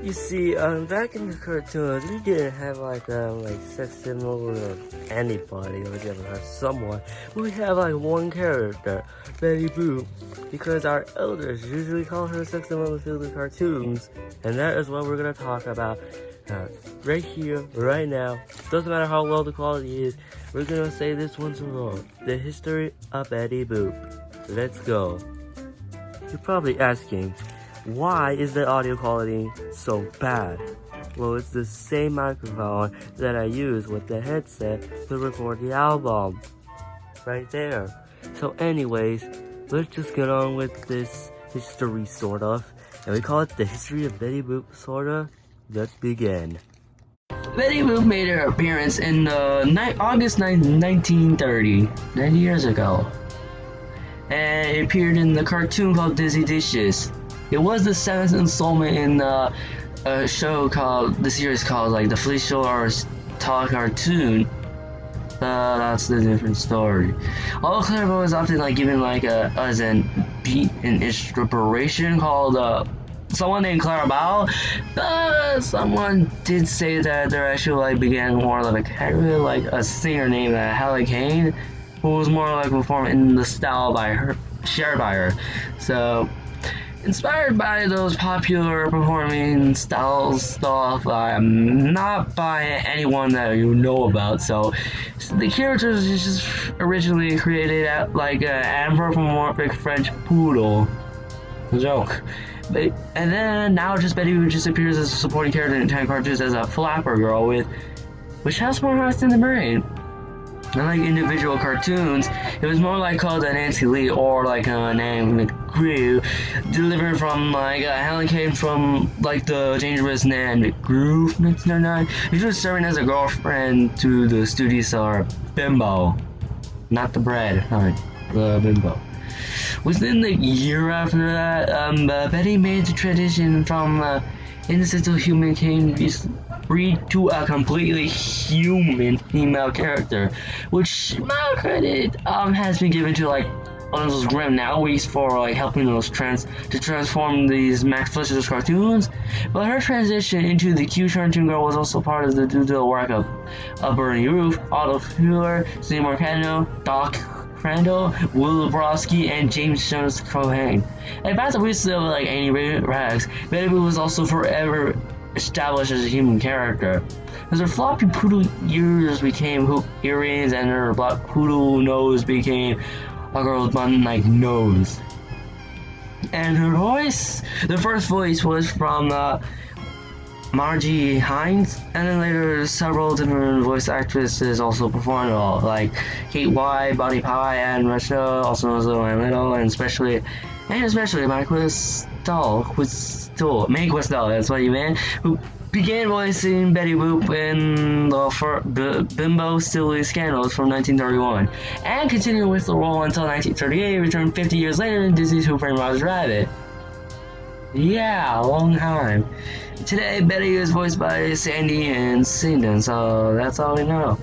You see, back in the cartoons, we didn't have like sex symbol or anybody, or we didn't have someone. We have like one character, Betty Boop, because our elders usually call her sex symbol through the cartoons, and that is what we're gonna talk about right here, right now. Doesn't matter how low the quality is, we're gonna say this once and for all: the history of Betty Boop. Let's go. You're probably asking, why is the audio quality so bad? Well, it's the same microphone that I use with the headset to record the album. Right there. So anyways, let's just get on with this history, sort of. And we call it the history of Betty Boop, sorta. Let's begin. Betty Boop made her appearance in August 9, 1930, 90 years ago. And it appeared in the cartoon called Dizzy Dishes. It was the 7th installment in a show called, the series called like the Felicia or Talk Cartoon. That's the different story. Although Clairvaux was often like given like as an beat and inspiration called someone named Clairvaux. Someone did say that there actually like began more like a singer named Halle Kane, who was more like performing in the style by her, shared by her. So, inspired by those popular performing styles stuff, not by anyone that you know about. So the characters just originally created like an anthropomorphic French poodle. A joke. And then now just Betty Boop just appears as a supporting character in 10 cartoons as a flapper girl which has more hearts in the brain. Unlike individual cartoons, it was more like called a Nancy Lee or like a MCGREW, delivered from like Helen came from like the dangerous Nan McGrew from 1999. She was serving as a girlfriend to the studio star Bimbo, not the bread, the Bimbo. Within the year after that, Betty made the transition from innocent to human breed to a completely human female character, which my credit has been given to like one of those grim Nowies for like helping those to transform these Max Fletcher's cartoons. But her transition into the cute cartoon girl was also part of the due to the work of Bernie Roof, Otto Fuller, Seymour Cano, Doc Crandall, Will Brodsky, and James Jones Cohen. And about the reason of like Annie Rags, Betty Boop was also forever established as a human character. As her floppy poodle ears became hoop earrings and her black poodle nose became a girl's bun-like nose. And her voice, the first voice was from Margie Hines, and then later several different voice actresses also performed all, like Kate White, Buddy Pie, and Russia, also known as Little Little, and especially Mae Questel, that's what you meant, who began voicing Betty Boop in the Bimbo Silly Scandals from 1931, and continued with the role until 1938, returned 50 years later in Disney's Who Framed Roger Rabbit. Yeah, a long time. Today, Betty is voiced by Sandy and Singdon, so that's all we know.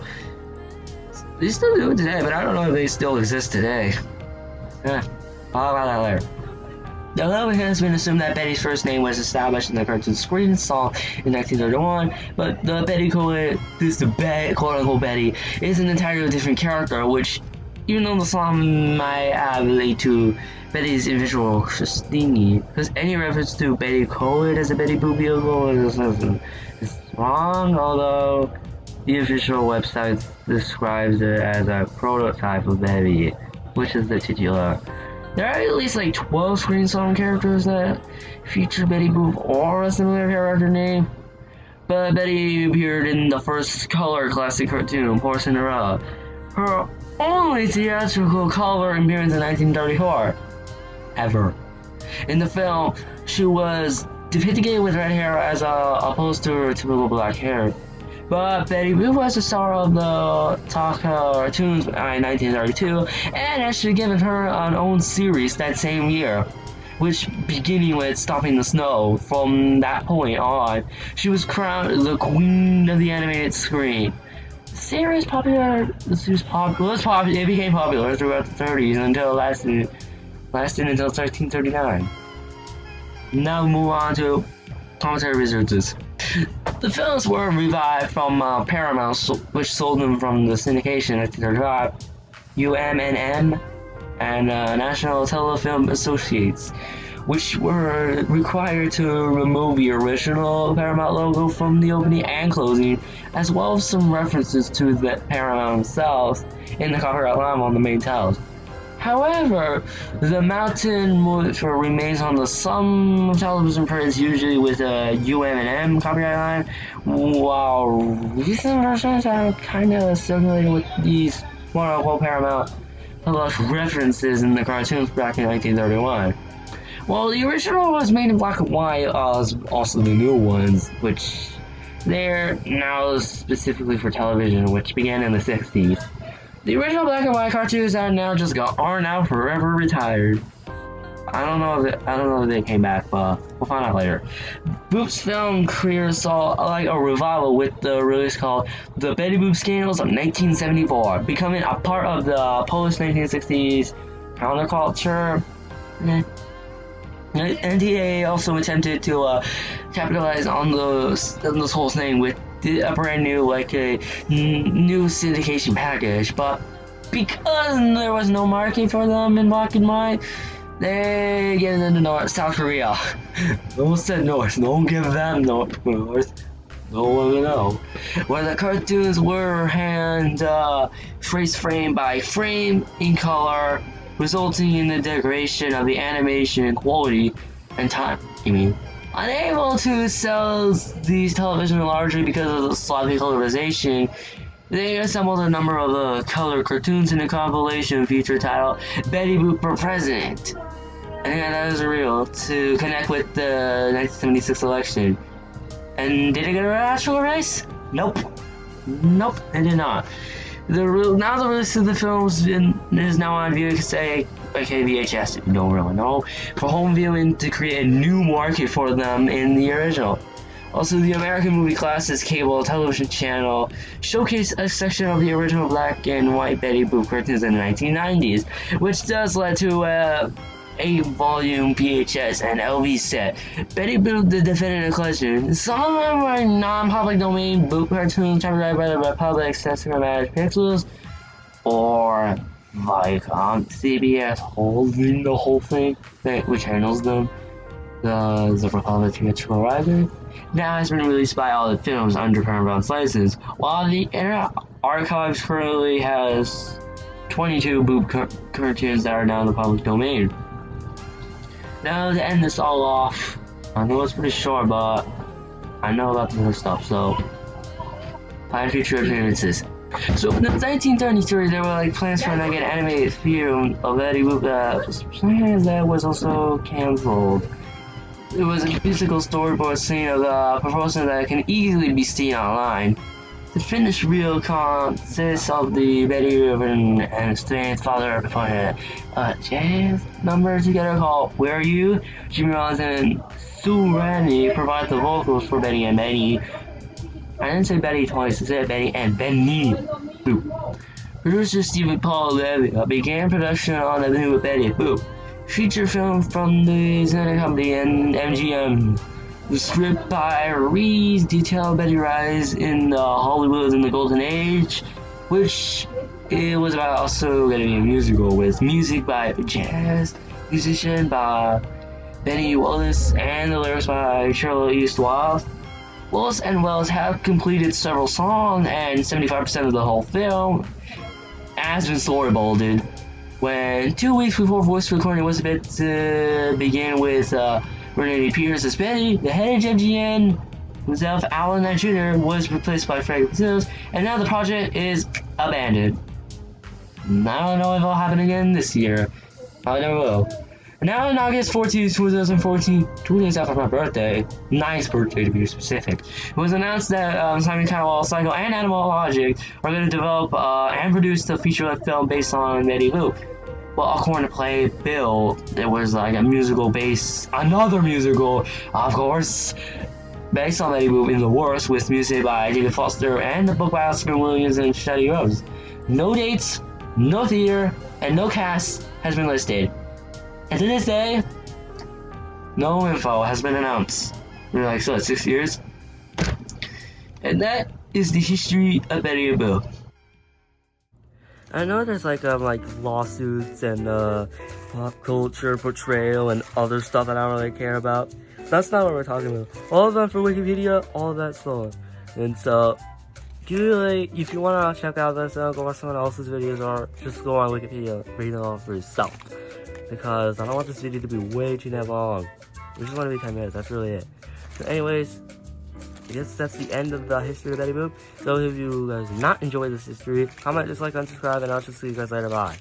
They still do it today, but I don't know if they still exist today. I'll talk about that later. Although it has been assumed that Betty's first name was established in the cartoon screen song in 1931, but the Betty quote-unquote Betty is an entirely different character, which, even though the song might relate to Betty's individual Christine, because any reference to Betty Coed as a Betty Boop vehicle is wrong, although the official website describes it as a prototype of Betty, which is the titular. There are at least like 12 screen song characters that feature Betty Boop or a similar character name, but Betty appeared in the first color classic cartoon, Poor Cinderella. Her only theatrical color appearance in 1934. Ever. In the film, she was depicted with red hair as opposed to her typical black hair. But Betty Boop was the star of the Talk cartoons in 1932, and actually given her an own series that same year, which beginning with Stopping the Snow. From that point on, she was crowned the queen of the animated screen. The series it became popular throughout the 30s until it lasted until 1939. Now we move on to commentary researches. The films were revived from Paramount, which sold them from the syndication in 1935, UMNM, and National Telefilm Associates, which were required to remove the original Paramount logo from the opening and closing, as well as some references to the Paramount themselves in the copyright line on the main titles. However, the mountain remains on the some television prints, usually with a UM&M copyright line, while recent versions are kind of simulated with these quote-unquote Paramount references in the cartoons back in 1931. Well, the original was made in black and white, as also the new ones, which they're now specifically for television, which began in the 60s. The original black and white cartoons are now forever retired. I don't know if they came back, but we'll find out later. Boop's film career saw like a revival with the release called The Betty Boop Scandals of 1974, becoming a part of the post-1960s counterculture. NTA also attempted to capitalize on this whole thing with a brand new, like a new syndication package, but because there was no market for them in black and white, they get into South Korea. No one said North. No one give them North. No one will know. Where the cartoons were phrase frame by frame in color, resulting in the degradation of the animation quality and time. Unable to sell these television largely because of the sloppy colorization, they assembled a number of color cartoons in a compilation feature titled Betty Boop for President. I think that was real to connect with the 1976 election. And did it get a actual race? Nope, it did not. The release of the films is now on VHS, VHS, if you don't really know, for home viewing to create a new market for them in the original. Also, the American Movie Classics cable television channel showcased a section of the original black and white Betty Boop cartoons in the 1990s, which does lead to a 8-volume VHS and LV set. Betty Boop, the definitive collection. Some of them are non-public domain Boop cartoons copyrighted by the Republic, Censored Managed Pixels, or like CBS holding the whole thing, which handles them. The Republic Theatrical Rider now has been released by all the films under Paramount's license, while the Internet Archives currently has 22 Boop cartoons that are now in the public domain. Now to end this all off, I know it's pretty short, but I know about the other stuff, so find future appearances. So in 1933, there were like plans for an animated film of Betty Boop that was also cancelled. It was a musical storyboard scene of the proposal that can easily be seen online. The finished reel consists of the Betty Boop and Stan's father performing a jazz number together called Where Are You? Jimmy Rollins and Sue Randy provide the vocals for Betty and Benny. I didn't say Betty twice, I said Betty and Benny Boop. Producer Stephen Paul Levy began production on the new Betty Boop feature film from the Santa Company and MGM. The script by Reese detailed Betty rise in the Hollywood in the Golden Age, which it was about also going to be a musical with music by a jazz musician by Benny Wallace and the lyrics by Charlotte East Wild. Wallace and Wells have completed several songs, and 75% of the whole film has been storyboarded. When 2 weeks before voice recording was about to begin with Renee Pierce as Betty, the head of MGM himself, Alan Knight Jr., was replaced by Frank Bazills, and now the project is abandoned. I don't know if it'll happen again this year. I never will. And now on August 14, 2014, 2 days after my birthday, nice birthday to be specific, it was announced that Simon Cowell, Psycho, and Animal Logic are going to develop and produce the feature-length film based on Betty Boop. Well, according to Playbill, there was like a musical another musical, of course, based on Betty Boop in the works, with music by David Foster and the book by Oscar Williams and Shelley Rose. No dates, no theater, and no cast has been listed. And to this day, no info has been announced. Like so, 6 years. And that is the history of Betty Boo. I know there's like lawsuits and pop culture portrayal and other stuff that I don't really care about. That's not what we're talking about. All of them for Wikipedia, all of that stuff. And so, if you wanna check out this, go watch someone else's videos or just go on Wikipedia, read it all for yourself. Because I don't want this video to be way too damn long. We just want to be 10 minutes. That's really it. So, anyways. I guess that's the end of the history of Betty Boop. So if you guys did not enjoy this history, comment, dislike, unsubscribe, and I'll just see you guys later. Bye.